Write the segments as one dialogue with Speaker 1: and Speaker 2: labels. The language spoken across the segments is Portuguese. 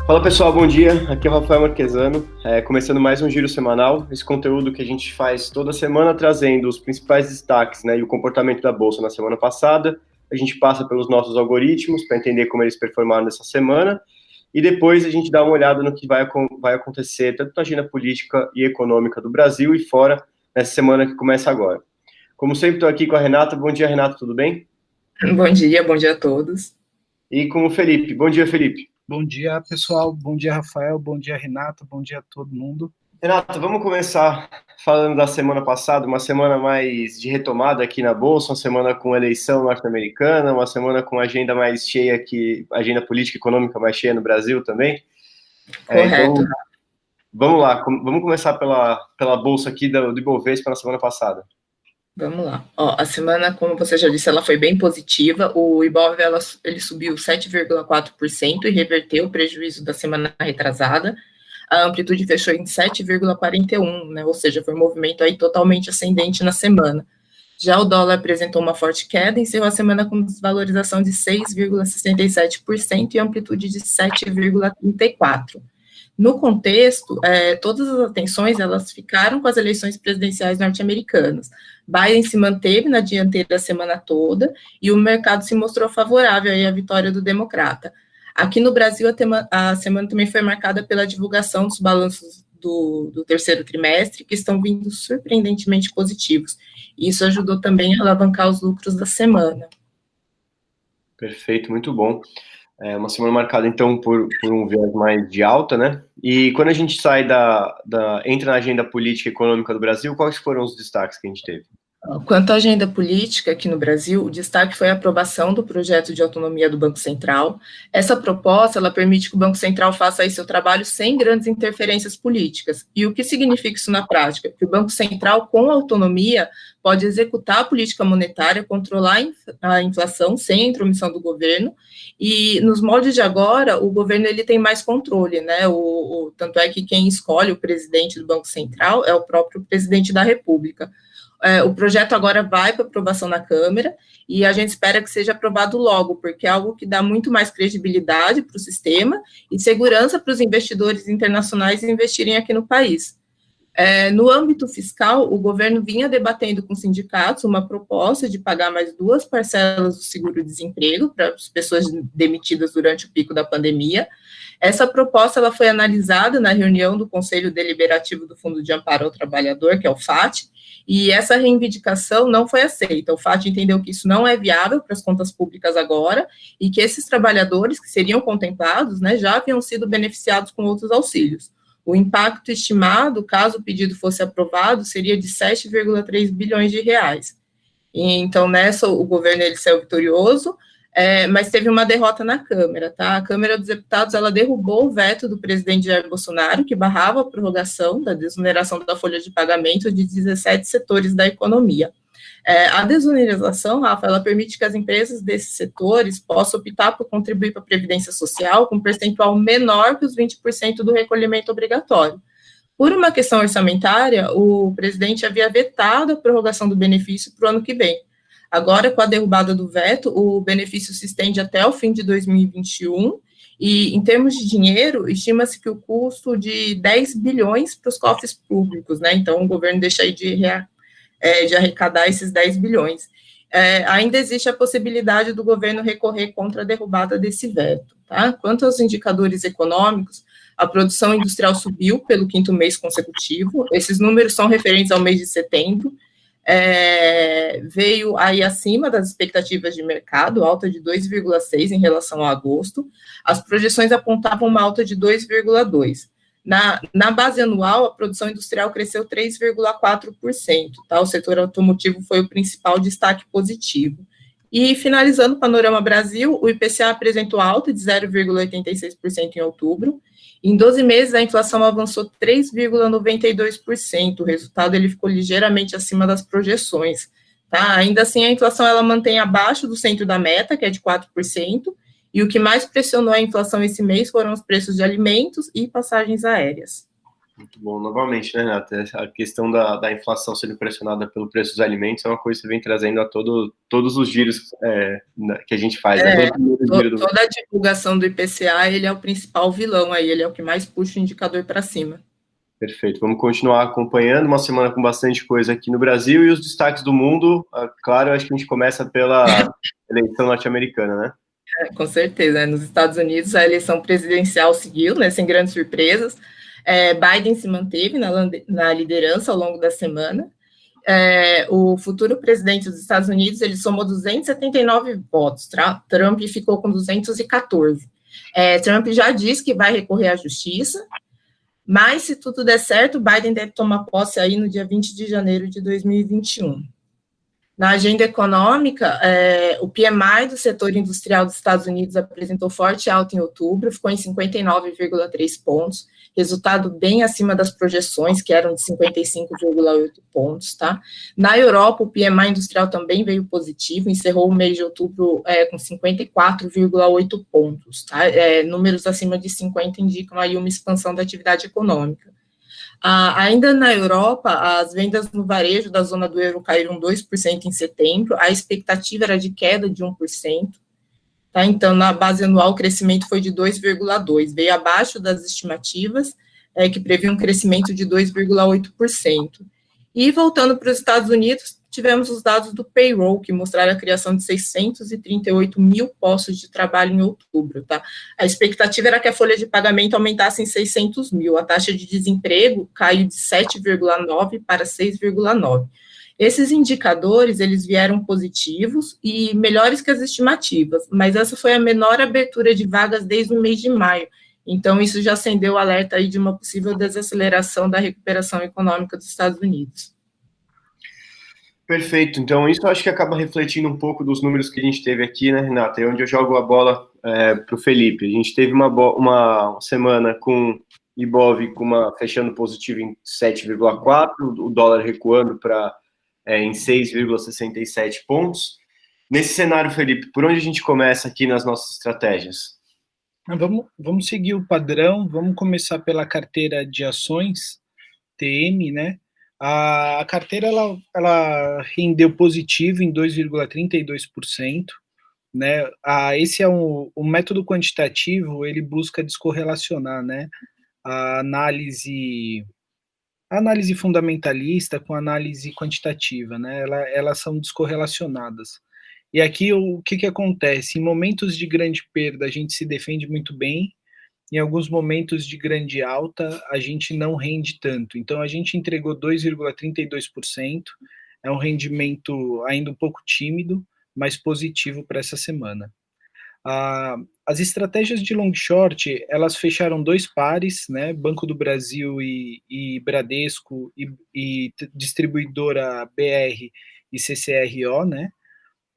Speaker 1: Fala pessoal, bom dia. Aqui é o Rafael Marquesano, começando mais um giro semanal. Esse conteúdo que a gente faz toda semana, trazendo os principais destaques, né, e o comportamento da bolsa na semana passada. A gente passa pelos nossos algoritmos para entender como eles performaram nessa semana e depois a gente dá uma olhada no que vai acontecer tanto na agenda política e econômica do Brasil e fora nessa semana que começa agora. Como sempre, estou aqui com a Renata. Bom dia, Renata, tudo bem?
Speaker 2: Bom dia a todos.
Speaker 1: E com o Felipe. Bom dia, Felipe.
Speaker 3: Bom dia, pessoal. Bom dia, Rafael. Bom dia, Renato. Bom dia a todo mundo.
Speaker 1: Renato, vamos começar falando da semana passada, uma semana mais de retomada aqui na Bolsa, uma semana com eleição norte-americana, uma semana com agenda mais cheia aqui, agenda política e econômica mais cheia no Brasil também.
Speaker 2: Correto.
Speaker 1: Então, vamos lá, vamos começar pela Bolsa aqui do Ibovespa na semana passada.
Speaker 2: Vamos lá. A semana, como você já disse, ela foi bem positiva. O Ibov ele subiu 7,4% e reverteu o prejuízo da semana retrasada. A amplitude fechou em 7,41, né? Ou seja, foi um movimento aí totalmente ascendente na semana. Já o dólar apresentou uma forte queda e encerrou a semana com desvalorização de 6,67% e amplitude de 7,34%. No contexto, todas as atenções elas ficaram com as eleições presidenciais norte-americanas. Biden se manteve na dianteira a semana toda e o mercado se mostrou favorável à vitória do democrata. Aqui no Brasil, a semana também foi marcada pela divulgação dos balanços do terceiro trimestre, que estão vindo surpreendentemente positivos. E isso ajudou também a alavancar os lucros da semana.
Speaker 1: Perfeito, muito bom. É uma semana marcada, então, por um viés mais de alta, né? E quando a gente sai entra na agenda política e econômica do Brasil, quais foram os destaques que a gente teve?
Speaker 2: Quanto à agenda política aqui no Brasil, o destaque foi a aprovação do projeto de autonomia do Banco Central. Essa proposta, ela permite que o Banco Central faça aí seu trabalho sem grandes interferências políticas. E o que significa isso na prática? Que o Banco Central, com autonomia, pode executar a política monetária, controlar a inflação sem a intromissão do governo, e nos moldes de agora, o governo ele tem mais controle, né? Tanto é que quem escolhe o presidente do Banco Central é o próprio presidente da República. O projeto agora vai para aprovação na Câmara e a gente espera que seja aprovado logo, porque é algo que dá muito mais credibilidade para o sistema e segurança para os investidores internacionais investirem aqui no país. No âmbito fiscal, o governo vinha debatendo com sindicatos uma proposta de pagar mais 2 parcelas do seguro-desemprego para as pessoas demitidas durante o pico da pandemia. Essa proposta ela foi analisada na reunião do Conselho Deliberativo do Fundo de Amparo ao Trabalhador, que é o FAT, e essa reivindicação não foi aceita. O FAT entendeu que isso não é viável para as contas públicas agora e que esses trabalhadores que seriam contemplados, né, já haviam sido beneficiados com outros auxílios. O impacto estimado, caso o pedido fosse aprovado, seria de 7,3 bilhões de reais. E, então, nessa, o governo ele saiu vitorioso, mas teve uma derrota na Câmara, tá? A Câmara dos Deputados, ela derrubou o veto do presidente Jair Bolsonaro, que barrava a prorrogação da desoneração da folha de pagamento de 17 setores da economia. A desoneração, Rafa, ela permite que as empresas desses setores possam optar por contribuir para a Previdência Social com um percentual menor que os 20% do recolhimento obrigatório. Por uma questão orçamentária, o presidente havia vetado a prorrogação do benefício para o ano que vem. Agora, com a derrubada do veto, o benefício se estende até o fim de 2021 e, em termos de dinheiro, estima-se que o custo de 10 bilhões para os cofres públicos, né? Então, o governo deixa aí de arrecadar esses 10 bilhões. Ainda existe a possibilidade do governo recorrer contra a derrubada desse veto. Tá? Quanto aos indicadores econômicos, a produção industrial subiu pelo 5º mês consecutivo. Esses números são referentes ao mês de setembro. Veio aí acima das expectativas de mercado, alta de 2,6% em relação a agosto. As projeções apontavam uma alta de 2,2%. Na base anual, a produção industrial cresceu 3,4%, tá? O setor automotivo foi o principal destaque positivo. E, finalizando o panorama Brasil, o IPCA apresentou alta de 0,86% em outubro. Em 12 meses, a inflação avançou 3,92%. O resultado ele ficou ligeiramente acima das projeções. Tá? Ainda assim, a inflação ela mantém abaixo do centro da meta, que é de 4%, e o que mais pressionou a inflação esse mês foram os preços de alimentos e passagens aéreas.
Speaker 1: Muito bom. Novamente, né, Renato? A questão da inflação sendo pressionada pelo preço dos alimentos é uma coisa que você vem trazendo a todos os giros que a gente faz, né?
Speaker 2: Toda a divulgação do IPCA, ele é o principal vilão aí, ele é o que mais puxa o indicador para cima.
Speaker 1: Perfeito. Vamos continuar acompanhando uma semana com bastante coisa aqui no Brasil e os destaques do mundo. Claro, eu acho que a gente começa pela eleição norte-americana, né?
Speaker 2: Com certeza. Nos Estados Unidos, a eleição presidencial seguiu, né, sem grandes surpresas. Biden se manteve na liderança ao longo da semana. O futuro presidente dos Estados Unidos, ele somou 279 votos. Trump ficou com 214. Trump já disse que vai recorrer à justiça, mas, se tudo der certo, Biden deve tomar posse aí no dia 20 de janeiro de 2021. Na agenda econômica, o PMI do setor industrial dos Estados Unidos apresentou forte alta em outubro, ficou em 59,3 pontos, resultado bem acima das projeções, que eram de 55,8 pontos, tá? Na Europa, o PMI industrial também veio positivo, encerrou o mês de outubro com 54,8 pontos, tá? Números acima de 50 indicam aí uma expansão da atividade econômica. Ainda na Europa, as vendas no varejo da zona do euro caíram 2% em setembro, a expectativa era de queda de 1%, tá? Então, na base anual, o crescimento foi de 2,2%, veio abaixo das estimativas, que previam um crescimento de 2,8%. E, voltando para os Estados Unidos, tivemos os dados do payroll, que mostraram a criação de 638 mil postos de trabalho em outubro, tá? A expectativa era que a folha de pagamento aumentasse em 600 mil, a taxa de desemprego caiu de 7,9 para 6,9. Esses indicadores, eles vieram positivos e melhores que as estimativas, mas essa foi a menor abertura de vagas desde o mês de maio, então isso já acendeu o alerta aí de uma possível desaceleração da recuperação econômica dos Estados Unidos.
Speaker 1: Perfeito, então isso eu acho que acaba refletindo um pouco dos números que a gente teve aqui, né, Renata? É onde eu jogo a bola para o Felipe. A gente teve uma semana com Ibov fechando positivo em 7,4, o dólar recuando em 6,67 pontos. Nesse cenário, Felipe, por onde a gente começa aqui nas nossas estratégias?
Speaker 3: Vamos seguir o padrão, vamos começar pela carteira de ações, TM, né? A carteira ela rendeu positivo em 2,32%, né? Esse é o método quantitativo, ele busca descorrelacionar, né? A análise fundamentalista com a análise quantitativa, né? Elas são descorrelacionadas. E aqui o que acontece? Em momentos de grande perda, a gente se defende muito bem. Em alguns momentos de grande alta, a gente não rende tanto. Então, a gente entregou 2,32%, é um rendimento ainda um pouco tímido, mas positivo para essa semana. As estratégias de long short, elas fecharam 2 pares, né? Banco do Brasil e Bradesco e distribuidora BR e CCRO, né?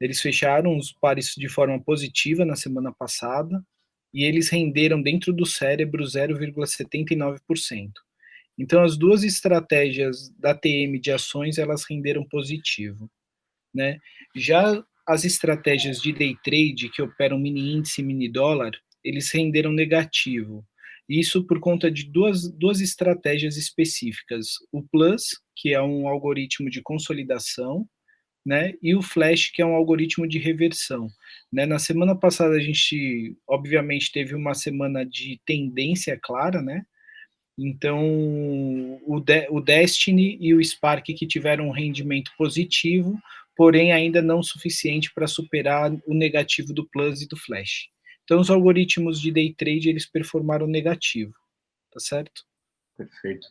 Speaker 3: Eles fecharam os pares de forma positiva na semana passada, e eles renderam dentro do cérebro 0,79%. Então, as duas estratégias da TM de ações, elas renderam positivo, né? Já as estratégias de day trade, que operam mini índice e mini dólar, eles renderam negativo. Isso por conta de duas estratégias específicas. O Plus, que é um algoritmo de consolidação, né, e o Flash, que é um algoritmo de reversão. Né? Na semana passada, a gente, obviamente, teve uma semana de tendência clara, né? Então, o Destiny e o Spark que tiveram um rendimento positivo, porém ainda não suficiente para superar o negativo do Plus e do Flash. Então, os algoritmos de day trade, eles performaram negativo, tá certo?
Speaker 1: Perfeito.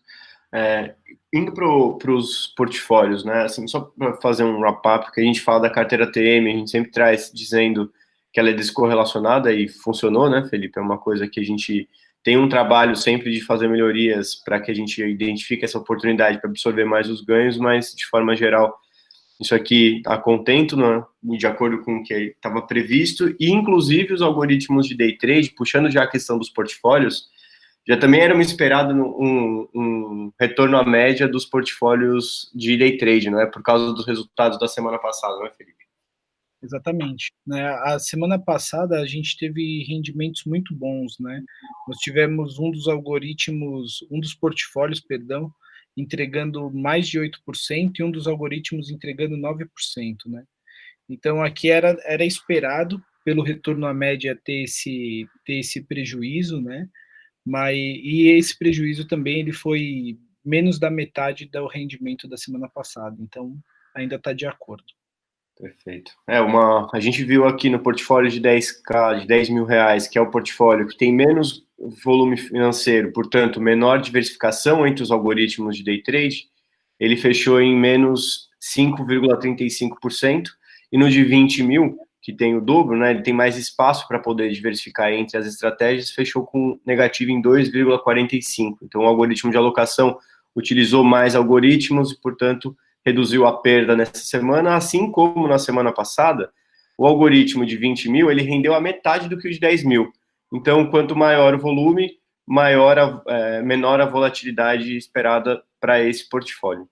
Speaker 1: Indo para os portfólios, né? Assim, só para fazer um wrap-up, que a gente fala da carteira TM, a gente sempre traz dizendo que ela é descorrelacionada e funcionou, né, Felipe? É uma coisa que a gente tem um trabalho sempre de fazer melhorias para que a gente identifique essa oportunidade para absorver mais os ganhos, mas de forma geral, isso aqui está contento, né, de acordo com o que estava previsto, e inclusive os algoritmos de day trade, puxando já a questão dos portfólios, já também era esperado um retorno à média dos portfólios de day trade, não é? Por causa dos resultados da semana passada, não é, Felipe?
Speaker 3: Exatamente, né? A semana passada a gente teve rendimentos muito bons, né? Nós tivemos um dos portfólios, perdão, entregando mais de 8% e um dos algoritmos entregando 9%, né? Então aqui era esperado pelo retorno à média ter esse prejuízo, né? E esse prejuízo também ele foi menos da metade do rendimento da semana passada, então ainda está de acordo.
Speaker 1: Perfeito. A gente viu aqui no portfólio de 10K, de 10 mil reais, que é o portfólio que tem menos volume financeiro, portanto, menor diversificação entre os algoritmos de day trade, ele fechou em menos 5,35%, e no de 20 mil, que tem o dobro, né, ele tem mais espaço para poder diversificar entre as estratégias, fechou com negativo em 2,45%. Então, o algoritmo de alocação utilizou mais algoritmos e, portanto, reduziu a perda nessa semana, assim como na semana passada, o algoritmo de 20 mil, ele rendeu a metade do que o de 10 mil. Então, quanto maior o volume, menor a volatilidade esperada para esse portfólio.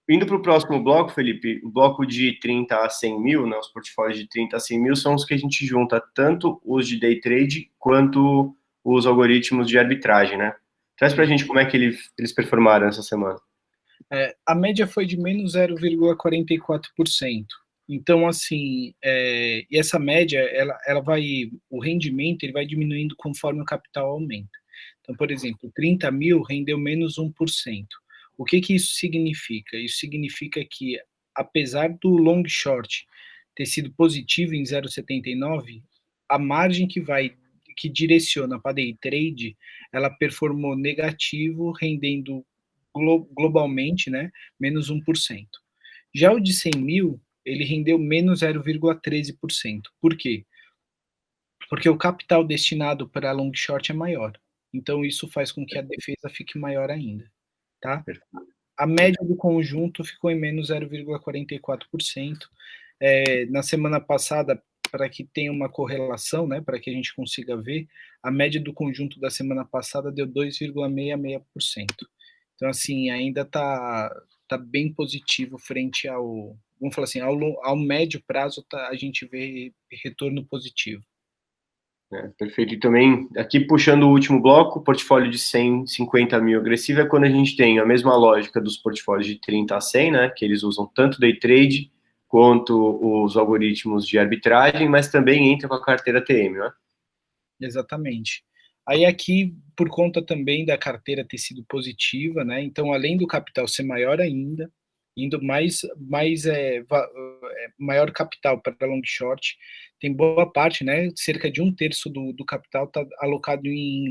Speaker 1: Indo para o próximo bloco, Felipe, o bloco de 30 a 100 mil, né, os portfólios de 30 a 100 mil são os que a gente junta tanto os de day trade quanto os algoritmos de arbitragem, né? Traz para a gente como é que eles performaram essa semana.
Speaker 3: A média foi de menos 0,44%. Então, assim, e essa média, o rendimento ele vai diminuindo conforme o capital aumenta. Então, por exemplo, 30 mil rendeu menos 1%. O que isso significa? Isso significa que, apesar do long short ter sido positivo em 0,79, a margem que direciona para day trade, ela performou negativo, rendendo globalmente, né, menos 1%. Já o de 100 mil, ele rendeu menos 0,13%. Por quê? Porque o capital destinado para long short é maior. Então, isso faz com que a defesa fique maior ainda. Tá? A média do conjunto ficou em menos 0,44%. Na semana passada, para que tenha uma correlação, né, para que a gente consiga ver, a média do conjunto da semana passada deu 2,66%. Então, assim, ainda está bem positivo frente vamos falar assim, ao médio prazo a gente vê retorno positivo.
Speaker 1: Perfeito. E também, aqui puxando o último bloco, o portfólio de 150 mil agressivo é quando a gente tem a mesma lógica dos portfólios de 30 a 100, né, que eles usam tanto day trade quanto os algoritmos de arbitragem, mas também entra com a carteira TM, né?
Speaker 3: Exatamente. Aí aqui, por conta também da carteira ter sido positiva, né, então além do capital ser maior ainda, indo maior capital para long short, tem boa parte, né, cerca de 1/3 do capital está alocado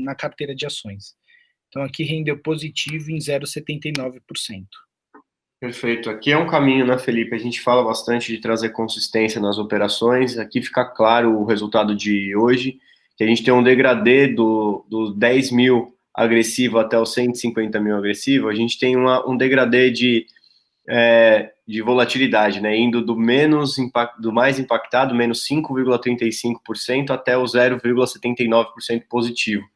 Speaker 3: na carteira de ações. Então aqui rendeu positivo em 0,79%.
Speaker 1: Perfeito. Aqui é um caminho, né, Felipe? A gente fala bastante de trazer consistência nas operações. Aqui fica claro o resultado de hoje, que a gente tem um degradê do 10 mil agressivo até o 150 mil agressivo. A gente tem um degradê de volatilidade, né? Indo do mais impactado, menos 5,35%, até o 0,79% positivo.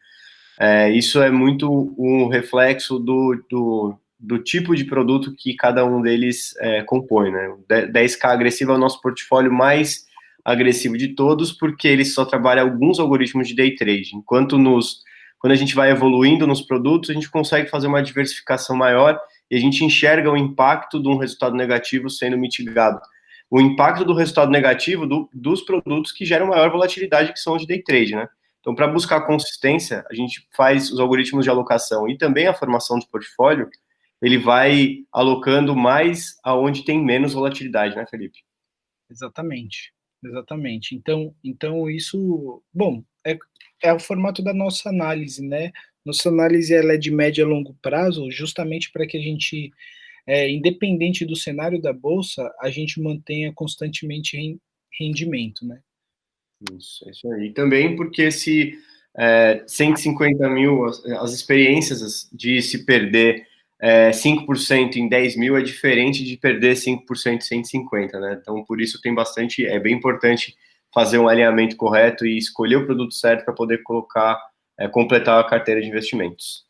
Speaker 1: Isso é muito um reflexo do tipo de produto que cada um deles compõe, né? O 10K agressivo é o nosso portfólio mais agressivo de todos, porque ele só trabalha alguns algoritmos de day trade, enquanto quando a gente vai evoluindo nos produtos, a gente consegue fazer uma diversificação maior e a gente enxerga o impacto de um resultado negativo sendo mitigado. O impacto do resultado negativo dos produtos que geram maior volatilidade, que são os de day trade, né? Então, para buscar consistência, a gente faz os algoritmos de alocação e também a formação de portfólio, ele vai alocando mais aonde tem menos volatilidade, né, Felipe?
Speaker 3: Exatamente. Então isso, bom, é o formato da nossa análise, né? Nossa análise ela é de médio a longo prazo, justamente para que a gente, independente do cenário da bolsa, a gente mantenha constantemente rendimento, né?
Speaker 1: Isso aí. E também porque 150 mil, as experiências de se perder 5% em 10 mil é diferente de perder 5% em 150, né? Então, por isso é bem importante fazer um alinhamento correto e escolher o produto certo para poder completar a carteira de investimentos.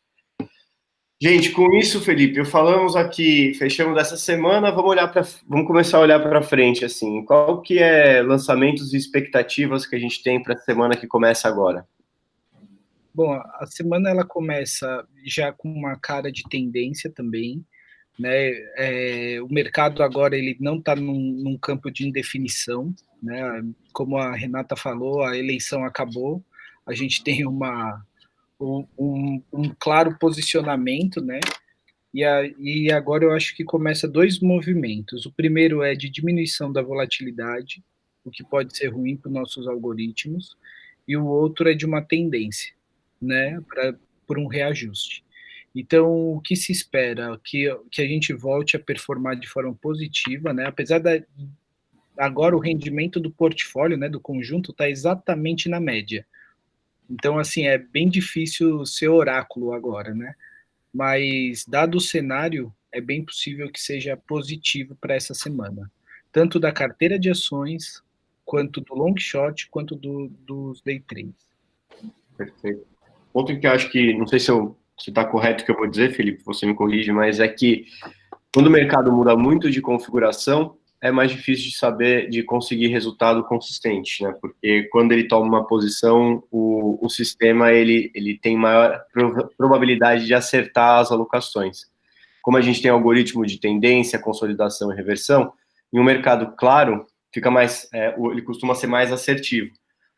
Speaker 1: Gente, com isso, Felipe, falamos aqui, fechamos dessa semana, vamos começar a olhar para frente, assim, qual que é lançamentos e expectativas que a gente tem para a semana que começa agora?
Speaker 3: Bom, a semana ela começa já com uma cara de tendência também, né? O mercado agora ele não está num campo de indefinição, né? Como a Renata falou, a eleição acabou, a gente tem um claro posicionamento, né? E agora eu acho que começa dois movimentos. O primeiro é de diminuição da volatilidade, o que pode ser ruim para os nossos algoritmos, e o outro é de uma tendência, né, por um reajuste. Então, o que se espera? Que a gente volte a performar de forma positiva, né? Apesar agora o rendimento do portfólio, né, do conjunto, está exatamente na média. Então, assim, é bem difícil ser oráculo agora, né? Mas, dado o cenário, é bem possível que seja positivo para essa semana. Tanto da carteira de ações, quanto do long short, quanto dos day trades.
Speaker 1: Perfeito. Outro que eu acho que, não sei se está correto o que eu vou dizer, Felipe, você me corrige, mas é que quando o mercado muda muito de configuração, é mais difícil de saber, de conseguir resultado consistente, né? Porque quando ele toma uma posição, o sistema ele tem maior probabilidade de acertar as alocações. Como a gente tem algoritmo de tendência, consolidação e reversão, em um mercado claro, fica mais, ele costuma ser mais assertivo.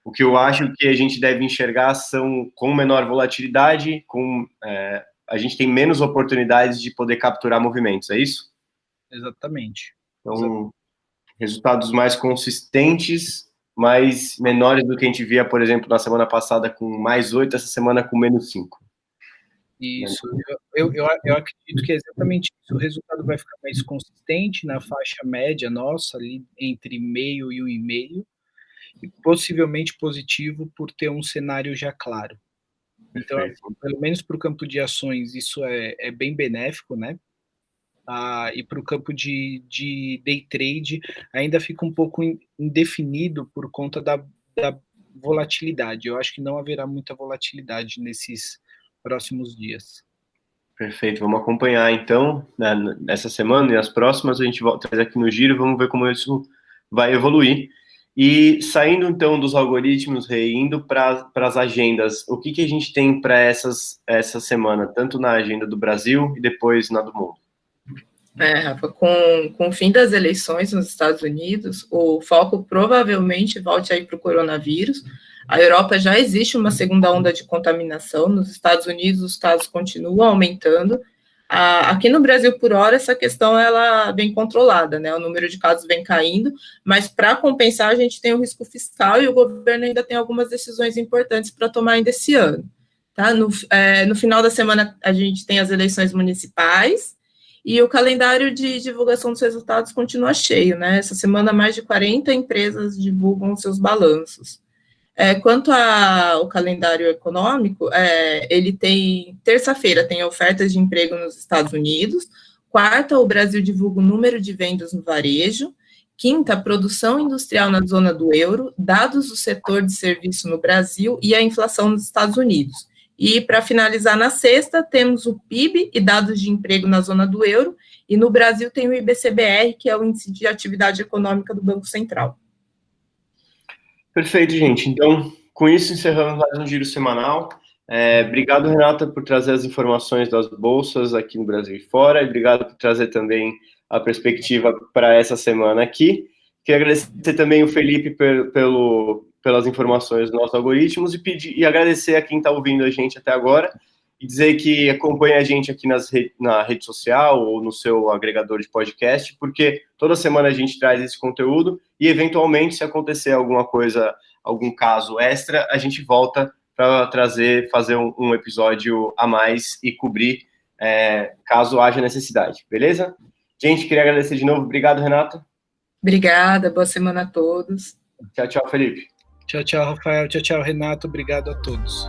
Speaker 1: O que eu acho que a gente deve enxergar são com menor volatilidade, a gente tem menos oportunidades de poder capturar movimentos, é isso?
Speaker 3: Exatamente.
Speaker 1: Então, resultados mais consistentes, mas menores do que a gente via, por exemplo, na semana passada com mais 8, essa semana com menos 5.
Speaker 3: Isso, eu acredito que é exatamente isso. O resultado vai ficar mais consistente na faixa média nossa, ali entre meio e 1,5, e possivelmente positivo por ter um cenário já claro. Então, pelo menos para o campo de ações, isso é bem benéfico, né? E para o campo de day trade, ainda fica um pouco indefinido por conta da volatilidade. Eu acho que não haverá muita volatilidade nesses próximos dias.
Speaker 1: Perfeito, vamos acompanhar então, né, nessa semana e nas próximas, a gente volta aqui no Giro, vamos ver como isso vai evoluir. E saindo então dos algoritmos, indo para as agendas, o que a gente tem para essa semana, tanto na agenda do Brasil e depois na do mundo?
Speaker 2: Rafa, com o fim das eleições nos Estados Unidos, o foco provavelmente volte aí para o coronavírus. A Europa já existe uma segunda onda de contaminação, nos Estados Unidos os casos continuam aumentando. Aqui no Brasil, por hora, essa questão ela vem controlada, né? O número de casos vem caindo, mas para compensar a gente tem o risco fiscal e o governo ainda tem algumas decisões importantes para tomar ainda esse ano. Tá? No final da semana a gente tem as eleições municipais, e o calendário de divulgação dos resultados continua cheio, né? Essa semana, mais de 40 empresas divulgam seus balanços. Quanto ao calendário econômico, ele tem, terça-feira, tem ofertas de emprego nos Estados Unidos, quarta, o Brasil divulga o número de vendas no varejo, quinta, produção industrial na zona do euro, dados do setor de serviço no Brasil e a inflação nos Estados Unidos. E, para finalizar, na sexta, temos o PIB e dados de emprego na zona do euro, e no Brasil tem o IBCBR, que é o Índice de Atividade Econômica do Banco Central.
Speaker 1: Perfeito, gente. Então, com isso, encerramos mais um Giro Semanal. Obrigado, Renata, por trazer as informações das bolsas aqui no Brasil e fora, e obrigado por trazer também a perspectiva para essa semana aqui. Queria agradecer também o Felipe pelas informações dos nossos algoritmos e agradecer a quem está ouvindo a gente até agora e dizer que acompanhe a gente aqui na rede social ou no seu agregador de podcast, porque toda semana a gente traz esse conteúdo e, eventualmente, se acontecer alguma coisa, algum caso extra, a gente volta para fazer um episódio a mais e cobrir caso haja necessidade, beleza? Gente, queria agradecer de novo. Obrigado, Renata.
Speaker 2: Obrigada, boa semana a todos.
Speaker 1: Tchau, tchau, Felipe.
Speaker 3: Tchau, tchau, Rafael. Tchau, tchau, Renato. Obrigado a todos.